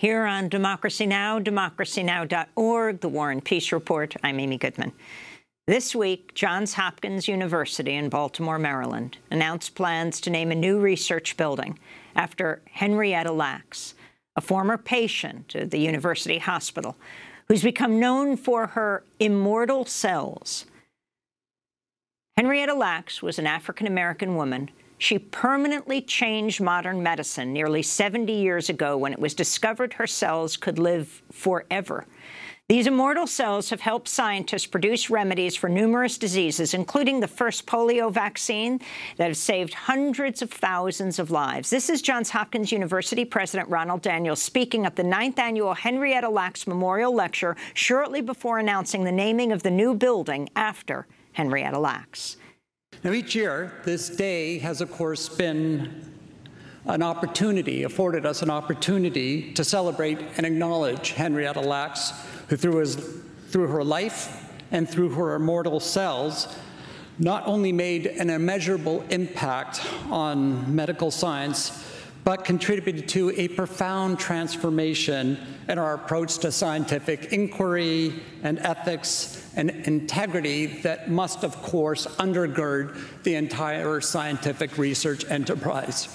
Here on Democracy Now!, democracynow.org, The War and Peace Report, I'm Amy Goodman. This week, Johns Hopkins University in Baltimore, Maryland, announced plans to name a new research building after Henrietta Lacks, a former patient at the university hospital, who's become known for her immortal cells. Henrietta Lacks was an African-American woman. She permanently changed modern medicine nearly 70 years ago when it was discovered her cells could live forever. These immortal cells have helped scientists produce remedies for numerous diseases, including the first polio vaccine that has saved hundreds of thousands of lives. This is Johns Hopkins University President Ronald Daniels speaking at the 9th Annual Henrietta Lacks Memorial Lecture shortly before announcing the naming of the new building after Henrietta Lacks. Now, each year, this day has, of course, been an opportunity, afforded us an opportunity to celebrate and acknowledge Henrietta Lacks, who through her life and through her immortal cells, not only made an immeasurable impact on medical science, but contributed to a profound transformation in our approach to scientific inquiry and ethics and integrity that must, of course, undergird the entire scientific research enterprise.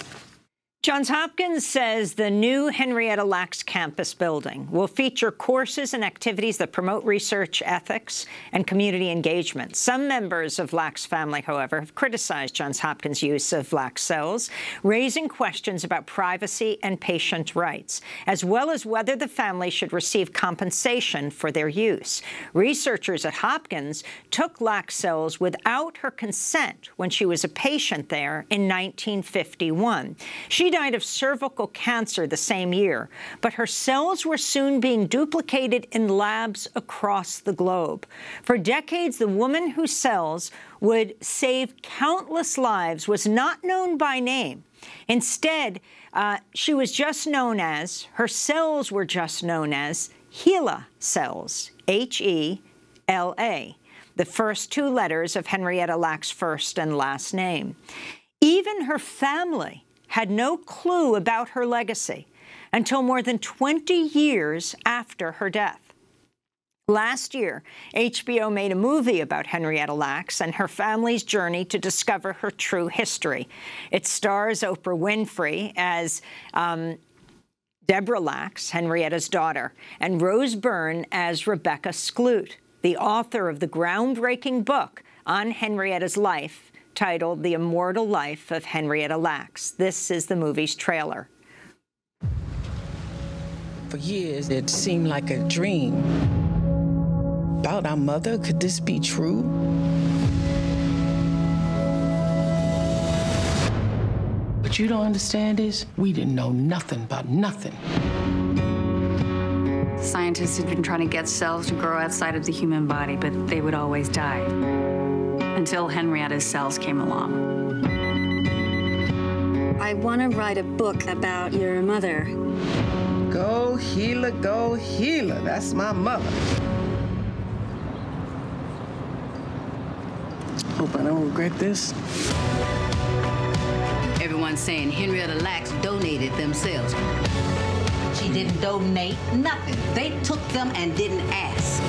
Johns Hopkins says the new Henrietta Lacks campus building will feature courses and activities that promote research ethics and community engagement. Some members of Lacks' family, however, have criticized Johns Hopkins' use of Lacks cells, raising questions about privacy and patient rights, as well as whether the family should receive compensation for their use. Researchers at Hopkins took Lacks cells without her consent when she was a patient there in 1951. She died of cervical cancer the same year, but her cells were soon being duplicated in labs across the globe. For decades, the woman whose cells would save countless lives was not known by name. Instead, she was just known as, her cells were just known as HeLa cells, H-E-L-A, the first two letters of Henrietta Lacks' first and last name. Even her family had no clue about her legacy until more than 20 years after her death. Last year, HBO made a movie about Henrietta Lacks and her family's journey to discover her true history. It stars Oprah Winfrey as Deborah Lacks, Henrietta's daughter, and Rose Byrne as Rebecca Skloot, the author of the groundbreaking book on Henrietta's life, titled The Immortal Life of Henrietta Lacks. This is the movie's trailer. For years, it seemed like a dream. About our mother, could this be true? What you don't understand is, we didn't know nothing about nothing. Scientists had been trying to get cells to grow outside of the human body, but they would always die. Until Henrietta's cells came along. I want to write a book about your mother. Go HeLa, go HeLa. That's my mother. Hope I don't regret this. Everyone's saying Henrietta Lacks donated themselves. She didn't donate nothing. They took them and didn't ask.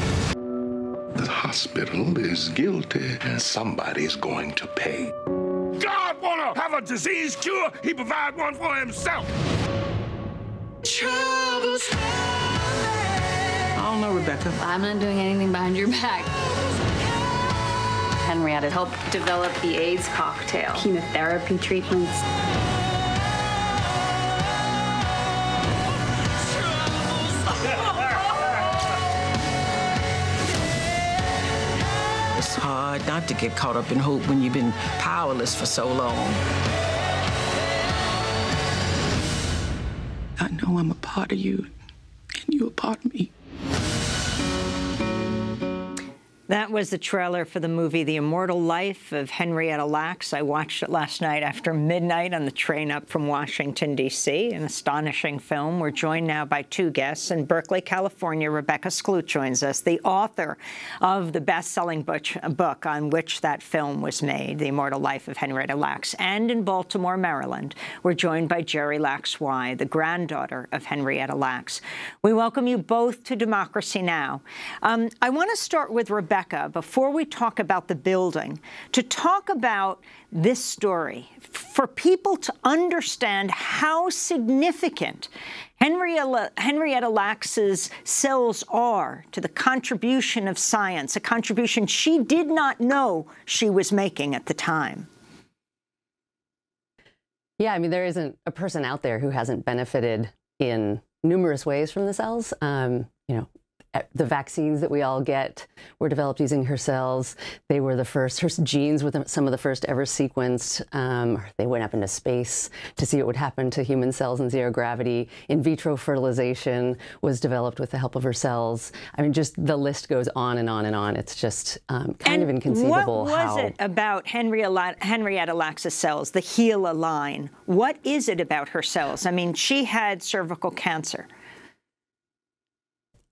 The hospital is guilty, and somebody's going to pay. God wanna have a disease cure, he provide one for himself. I don't know, Rebecca. I'm not doing anything behind your back. Henrietta helped develop the AIDS cocktail, chemotherapy treatments. It's hard not to get caught up in hope when you've been powerless for so long. I know I'm a part of you, and you're a part of me. That was the trailer for the movie The Immortal Life of Henrietta Lacks. I watched it last night after midnight on the train up from Washington, D.C. An astonishing film. We're joined now by two guests. In Berkeley, California, Rebecca Skloot joins us, the author of the best-selling book on which that film was made, The Immortal Life of Henrietta Lacks. And in Baltimore, Maryland, we're joined by Jerry Lacks-Wye, the granddaughter of Henrietta Lacks. We welcome you both to Democracy Now! I want to start with Rebecca, before we talk about the building, to talk about this story, for people to understand how significant Henrietta Lacks's cells are to the contribution of science, a contribution she did not know she was making at the time. Yeah, I mean, there isn't a person out there who hasn't benefited in numerous ways from the cells. You know, the vaccines that we all get were developed using her cells. They were the first, her genes were some of the first ever sequenced. They went up into space to see what would happen to human cells in zero gravity. In vitro fertilization was developed with the help of her cells. I mean, just the list goes on and on and on. It's just kind of inconceivable. What was it about Henrietta Lacks's cells, the HeLa line? What is it about her cells? I mean, she had cervical cancer.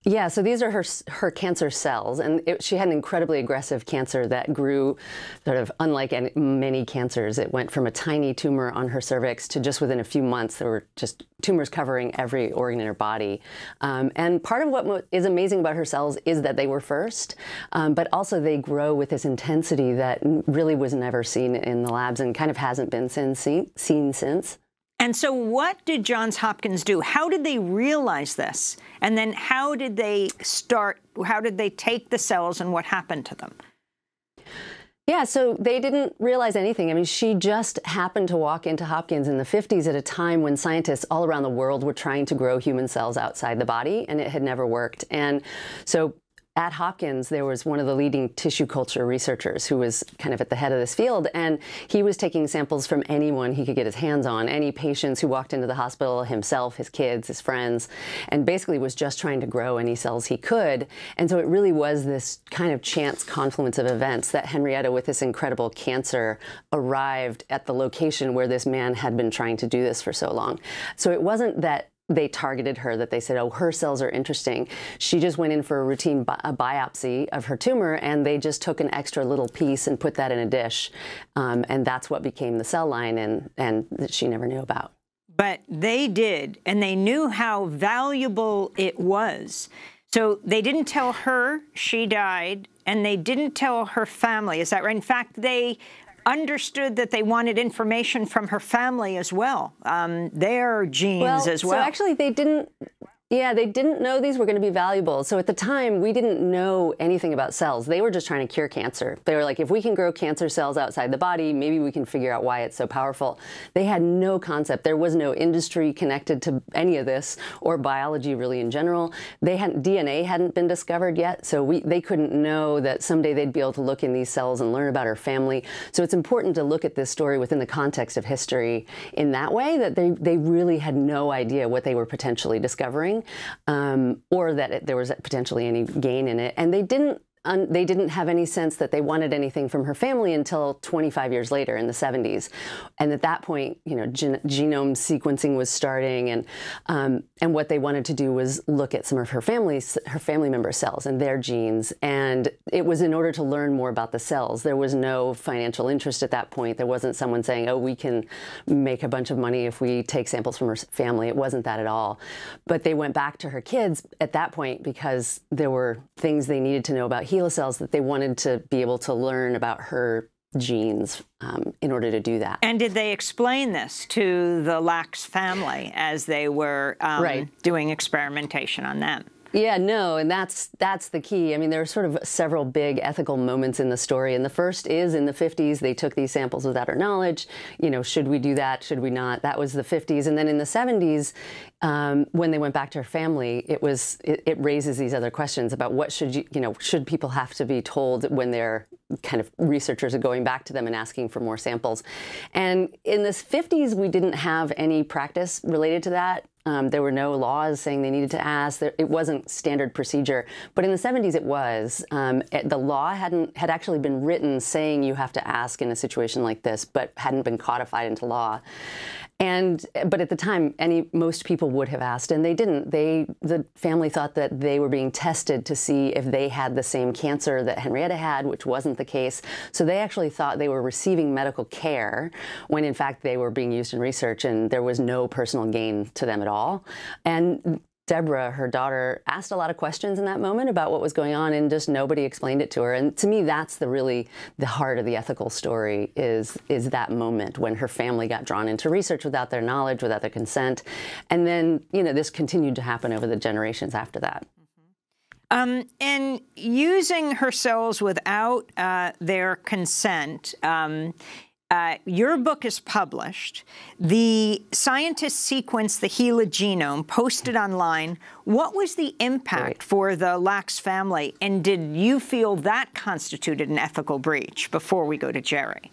Yeah, so these are her cancer cells, and she had an incredibly aggressive cancer that grew sort of unlike many cancers. It went from a tiny tumor on her cervix to just within a few months, there were just tumors covering every organ in her body. And part of what is amazing about her cells is that they were first, but also they grow with this intensity that really was never seen in the labs and kind of hasn't been seen since. And so what did Johns Hopkins do? How did they realize this? And then how did they take the cells and what happened to them? Yeah, so they didn't realize anything. I mean, she just happened to walk into Hopkins in the 50s at a time when scientists all around the world were trying to grow human cells outside the body, and it had never worked. And so at Hopkins, there was one of the leading tissue culture researchers who was kind of at the head of this field, and he was taking samples from anyone he could get his hands on, any patients who walked into the hospital, himself, his kids, his friends, and basically was just trying to grow any cells he could. And so it really was this kind of chance confluence of events that Henrietta, with this incredible cancer, arrived at the location where this man had been trying to do this for so long. So it wasn't that they targeted her, that they said, oh, her cells are interesting. She just went in for a routine biopsy of her tumor, and they just took an extra little piece and put that in a dish. And that's what became the cell line, and that she never knew about. But they did, and they knew how valuable it was. So they didn't tell her she died, and they didn't tell her family. Is that right? In fact, they understood that they wanted information from her family as well, their genes as well. So actually they didn't. Yeah, they didn't know these were going to be valuable. So at the time, we didn't know anything about cells. They were just trying to cure cancer. They were like, if we can grow cancer cells outside the body, maybe we can figure out why it's so powerful. They had no concept. There was no industry connected to any of this, or biology really in general. DNA hadn't been discovered yet, so they couldn't know that someday they'd be able to look in these cells and learn about her family. So it's important to look at this story within the context of history in that way, that they really had no idea what they were potentially discovering. Or that there was potentially any gain in it. And they didn't have any sense that they wanted anything from her family until 25 years later in the 70s. And at that point, you know, genome sequencing was starting, and what they wanted to do was look at some of her family member cells and their genes. And it was in order to learn more about the cells. There was no financial interest at that point. There wasn't someone saying, oh, we can make a bunch of money if we take samples from her family. It wasn't that at all. But they went back to her kids at that point because there were things they needed to know about HeLa cells, that they wanted to be able to learn about her genes in order to do that. And did they explain this to the Lacks family as they were doing experimentation on them? Yeah, no, and that's the key. I mean, there are sort of several big ethical moments in the story, and the first is in the 50s, they took these samples without her knowledge. You know, should we do that? Should we not? That was the 50s. And then in the 70s, when they went back to her family, it raises these other questions about what should people have to be told when they're kind of researchers are going back to them and asking for more samples. And in the 50s, we didn't have any practice related to that. There were no laws saying they needed to ask. It wasn't standard procedure. But in the 70s, it was. The law had actually been written saying you have to ask in a situation like this, but hadn't been codified into law. But at the time, most people would have asked, and they didn't. The family thought that they were being tested to see if they had the same cancer that Henrietta had, which wasn't the case. So they actually thought they were receiving medical care when, in fact, they were being used in research, and there was no personal gain to them at all. And Deborah, her daughter, asked a lot of questions in that moment about what was going on, and just nobody explained it to her. And to me, that's the heart of the ethical story, is that moment when her family got drawn into research without their knowledge, without their consent. And then, this continued to happen over the generations after that. And using her cells without their consent, your book is published. The scientists sequenced the HeLa genome, posted online. What was the impact for the Lacks family, and did you feel that constituted an ethical breach? Before we go to Jerry.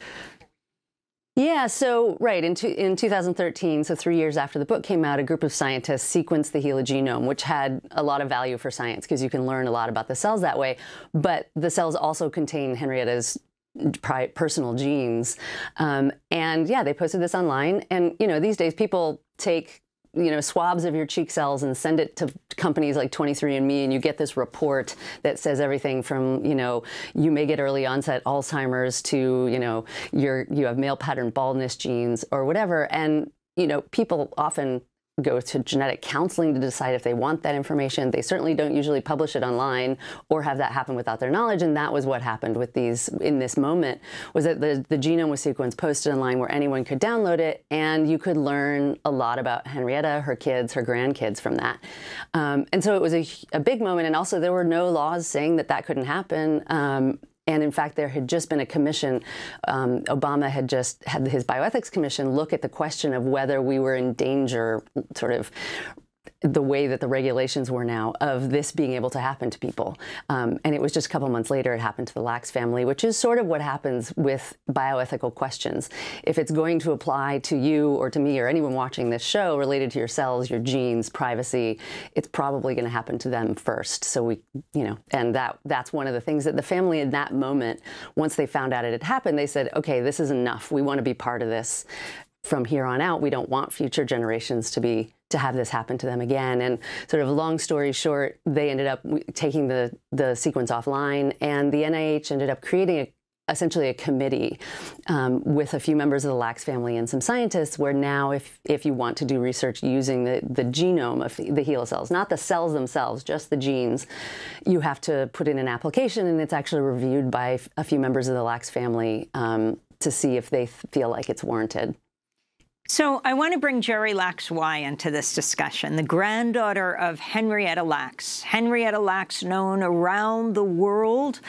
Yeah, so, in 2013, so 3 years after the book came out, a group of scientists sequenced the HeLa genome, which had a lot of value for science because you can learn a lot about the cells that way. But the cells also contain Henrietta's personal genes. And yeah, they posted this online. And, these days people take, swabs of your cheek cells and send it to companies like 23andMe, and you get this report that says everything from, you may get early onset Alzheimer's to, you have male pattern baldness genes or whatever. And, people often go to genetic counseling to decide if they want that information. They certainly don't usually publish it online or have that happen without their knowledge. And that was what happened with these in this moment, was that the genome was sequenced, posted online where anyone could download it, and you could learn a lot about Henrietta, her kids, her grandkids from that. And so it was a big moment. And also there were no laws saying that that couldn't happen. And in fact, there had just been a commission. Obama had just had his bioethics commission look at the question of whether we were in danger, sort of the way that the regulations were now, of this being able to happen to people. And it was just a couple months later it happened to the Lacks family, which is sort of what happens with bioethical questions. If it's going to apply to you or to me or anyone watching this show related to your cells, your genes, privacy, it's probably going to happen to them first. So and that's one of the things that the family in that moment, once they found out it had happened, they said, okay, this is enough. We want to be part of this. From here on out, we don't want future generations to have this happen to them again. And sort of long story short, they ended up taking the sequence offline, and the NIH ended up creating essentially a committee with a few members of the Lacks family and some scientists, where now if you want to do research using the genome of the HeLa cells, not the cells themselves, just the genes, you have to put in an application, and it's actually reviewed by a few members of the Lacks family to see if they feel like it's warranted. So I want to bring Jerry Lacks-Y into this discussion, the granddaughter of Henrietta Lacks. Henrietta Lacks, known around the world.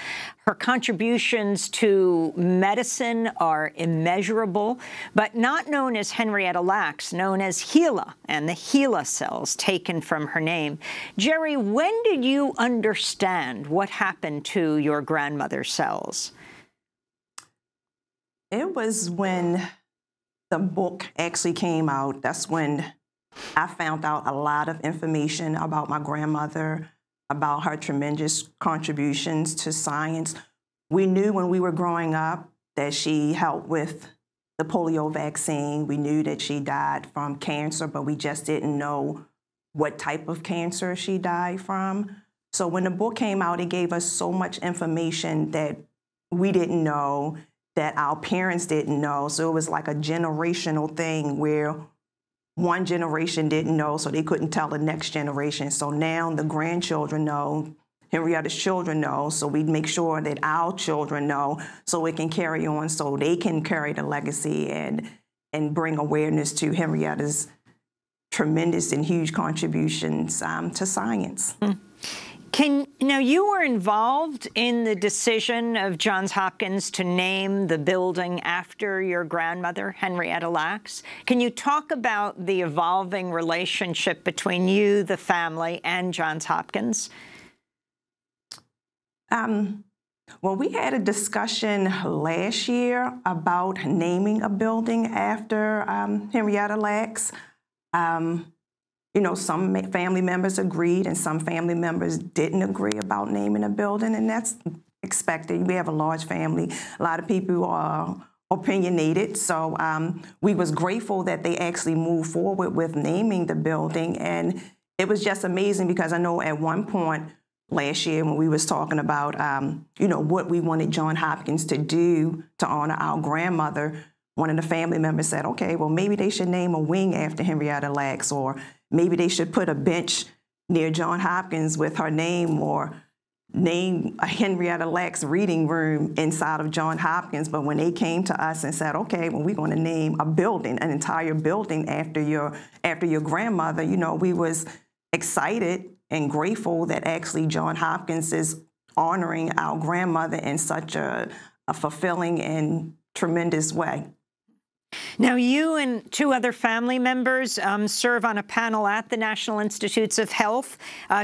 Her contributions to medicine are immeasurable, but not known as Henrietta Lacks, known as HeLa and the HeLa cells taken from her name. Jerry, when did you understand what happened to your grandmother's cells? It was when the book actually came out. That's when I found out a lot of information about my grandmother, about her tremendous contributions to science. We knew when we were growing up that she helped with the polio vaccine. We knew that she died from cancer, but we just didn't know what type of cancer she died from. So when the book came out, it gave us so much information that we didn't know, that our parents didn't know. So it was like a generational thing where one generation didn't know, so they couldn't tell the next generation. So now the grandchildren know, Henrietta's children know, so we make sure that our children know so it can carry on, so they can carry the legacy and bring awareness to Henrietta's tremendous and huge contributions to science. Now, you were involved in the decision of Johns Hopkins to name the building after your grandmother, Henrietta Lacks. Can you talk about the evolving relationship between you, the family, and Johns Hopkins? Well, we had a discussion last year about naming a building after Henrietta Lacks. You know, some family members agreed and some family members didn't agree about naming a building, and that's expected. We have a large family. A lot of people are opinionated, so we was grateful that they actually moved forward with naming the building, and it was just amazing because I know at one point last year when we was talking about, you know, what we wanted Johns Hopkins to do to honor our grandmother, one of the family members said, okay, well, maybe they should name a wing after Henrietta Lacks, or maybe they should put a bench near Johns Hopkins with her name, or name a Henrietta Lacks reading room inside of Johns Hopkins. But when they came to us and said, okay, well, we're going to name a building, an entire building after your grandmother, you know, we was excited and grateful that actually Johns Hopkins is honoring our grandmother in such a fulfilling and tremendous way. Now, you and 2 other family members serve on a panel at the National Institutes of Health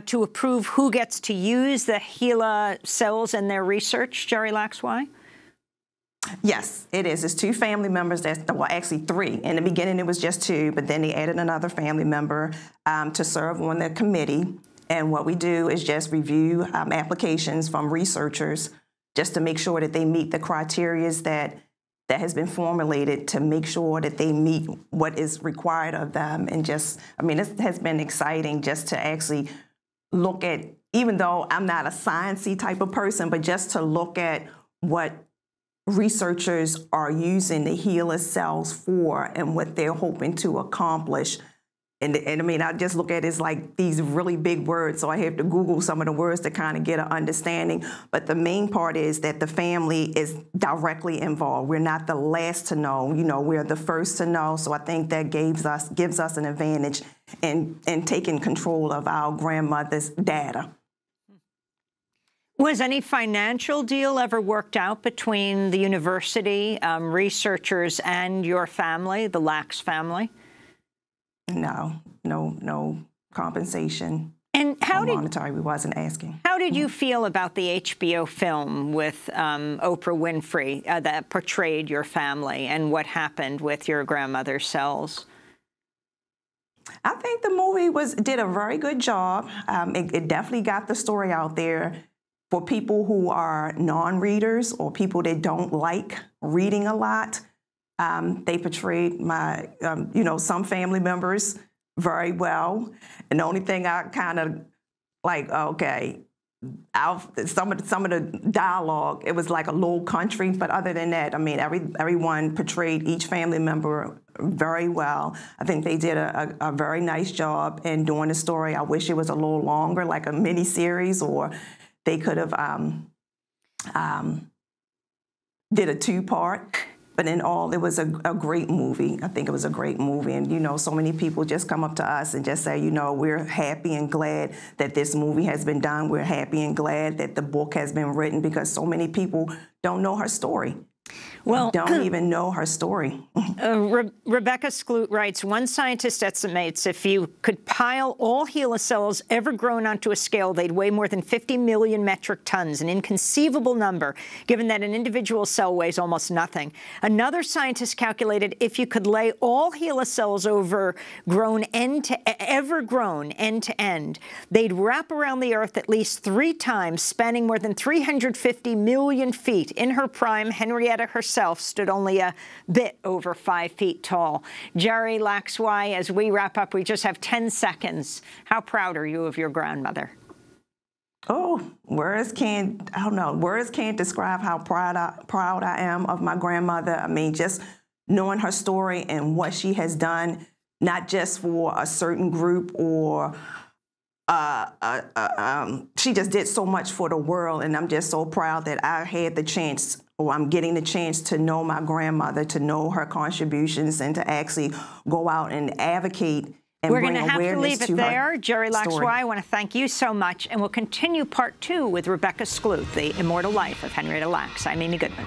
to approve who gets to use the HeLa cells in their research. Jerry Lacks, why? Yes, it is. It's 2 family members. Well, actually 3. In the beginning, it was just 2, but then they added another family member to serve on the committee. And what we do is just review applications from researchers just to make sure that they meet the criteria that has been formulated to make sure that they meet what is required of them. And just, I mean, this has been exciting just to actually look at, even though I'm not a sciencey type of person, but just to look at what researchers are using the HeLa cells for and what they're hoping to accomplish. And I mean, I just look at it as like these really big words, so I have to Google some of the words to kind of get an understanding. But the main part is that the family is directly involved. We're not the last to know, you know, we're the first to know. So I think that gives us an advantage in taking control of our grandmother's data. Was any financial deal ever worked out between the university, researchers, and your family, the Lacks family? No compensation. And how monetary, we wasn't asking. How did you feel about the HBO film with Oprah Winfrey that portrayed your family and what happened with your grandmother's cells? I think the movie did a very good job. It definitely got the story out there for people who are non-readers or people that don't like reading a lot. They portrayed my, some family members very well. And the only thing I kind of like, okay, some of the dialogue, it was like a little country. But other than that, I mean, everyone portrayed each family member very well. I think they did a very nice job in doing the story. I wish it was a little longer, like a mini series, or they could have did a 2-part. But in all, it was a great movie. I think it was a great movie. And, you know, so many people just come up to us and just say, you know, we're happy and glad that this movie has been done. We're happy and glad that the book has been written, because so many people don't know her story. Well, don't even know her story. Rebecca Skloot writes, one scientist estimates if you could pile all HeLa cells ever grown onto a scale, they'd weigh more than 50 million metric tons, an inconceivable number, given that an individual cell weighs almost nothing. Another scientist calculated if you could lay all HeLa cells ever grown end to end, they'd wrap around the Earth at least 3 times, spanning more than 350 million feet. In her prime, Henrietta herself stood only a bit over 5 feet tall. Jerry Lacks, as we wrap up, we just have 10 seconds. How proud are you of your grandmother? Oh, words can't describe how proud I am of my grandmother. I mean, just knowing her story and what she has done, not just for a certain group or she just did so much for the world, and I'm just so proud that I had the chance, or I'm getting the chance to know my grandmother, to know her contributions, and to actually go out and advocate and We're bring going to have to leave it there. Jerry Lacks, I want to thank you so much, and we'll continue part 2 with Rebecca Skloot, The Immortal Life of Henrietta Lacks. I'm Amy Goodman.